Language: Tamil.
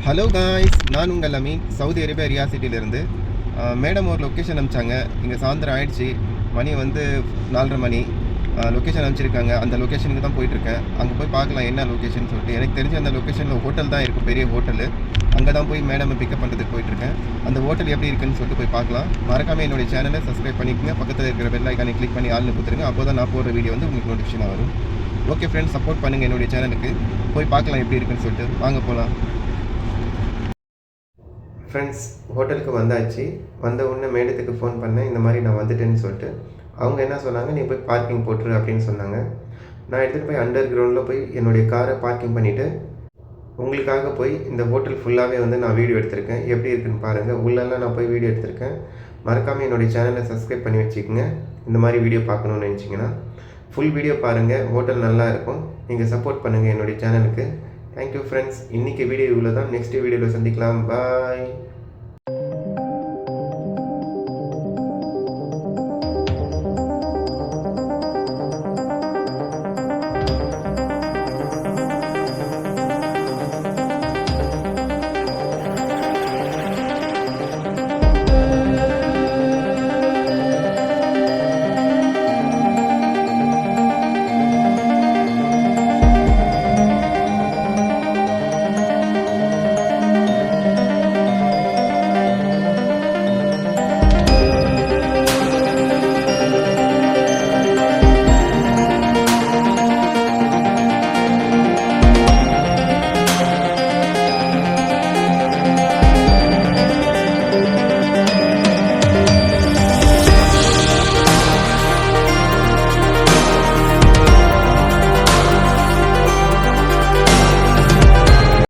ஹலோ காய்ஸ், நான் உங்கள் அமீன். சவுதி அரேபியா ரியா சிட்டியிலேருந்து. மேடம் ஒரு லொக்கேஷன் அனுப்பிச்சாங்க. இங்கே சாயந்தரம் ஆயிடுச்சு, மணி வந்து 4:30 மணி. லொக்கேஷன் அனுப்பிச்சிருக்காங்க. அந்த லொக்கேஷனுக்கு தான் போயிட்டுருக்கேன். அங்கே போய் பார்க்கலாம் என்ன லொக்கேஷன் சொல்லிட்டு. எனக்கு தெரிஞ்ச அந்த லொக்கேஷனில் ஹோட்டல் தான் இருக்கும், பெரிய ஹோட்டலு. அங்கே தான் போய் மேடமை பிக்கப் பண்ணுறதுக்கு போயிட்டுருக்கேன். அந்த ஹோட்டல் எப்படி இருக்குன்னு சொல்லிட்டு போய் பார்க்கலாம். மறக்காமல் என்னுடைய சேனலை சப்ஸ்கிரைப் பண்ணிக்கோங்க. பக்கத்தில் இருக்கிற பெல் ஐக்கானை கிளிக் பண்ணி ஆள்னு கொடுத்துருங்க. அப்போ தான் நான் போடுற வீடியோ வந்து உங்களுக்கு நோட்டிஃபிகேஷன் வரும். ஓகே ஃப்ரெண்ட்ஸ், சப்போர்ட் பண்ணுங்கள் என்னுடைய சேனலுக்கு. போய் பார்க்கலாம் எப்படி இருக்குன்னு சொல்லிட்டு. வாங்க போகலாம். ஃப்ரெண்ட்ஸ், ஹோட்டலுக்கு வந்தாச்சு. வந்த உடனே மேடத்துக்கு ஃபோன் பண்ணேன், இந்த மாதிரி நான் வந்துட்டேன்னு சொல்லிட்டு. அவங்க என்ன சொன்னாங்க, நீ போய் பார்க்கிங் போட்டுரு அப்படின்னு சொன்னாங்க. நான் எடுத்துகிட்டு போய் அண்டர் கிரவுண்டில் போய் என்னுடைய காரை பார்க்கிங் பண்ணிவிட்டு உங்களுக்காக போய் இந்த ஹோட்டல் ஃபுல்லாகவே வந்து நான் வீடியோ எடுத்திருக்கேன். எப்படி இருக்குன்னு பாருங்கள். உள்ளெல்லாம் நான் போய் வீடியோ எடுத்திருக்கேன். மறக்காமல் என்னுடைய சேனலை சப்ஸ்கிரைப் பண்ணி வச்சுக்கோங்க. இந்த மாதிரி வீடியோ பார்க்கணுன்னு நினச்சிங்கன்னா ஃபுல் வீடியோ பாருங்கள். ஹோட்டல் நல்லா இருக்கும். நீங்கள் சப்போர்ட் பண்ணுங்கள் என்னுடைய சேனலுக்கு. Thank you friends. இன்றைக்கி வீடியோ இவ்வளோ தான். நெக்ஸ்ட் வீடியோவில் சந்திக்கலாம். பாய்.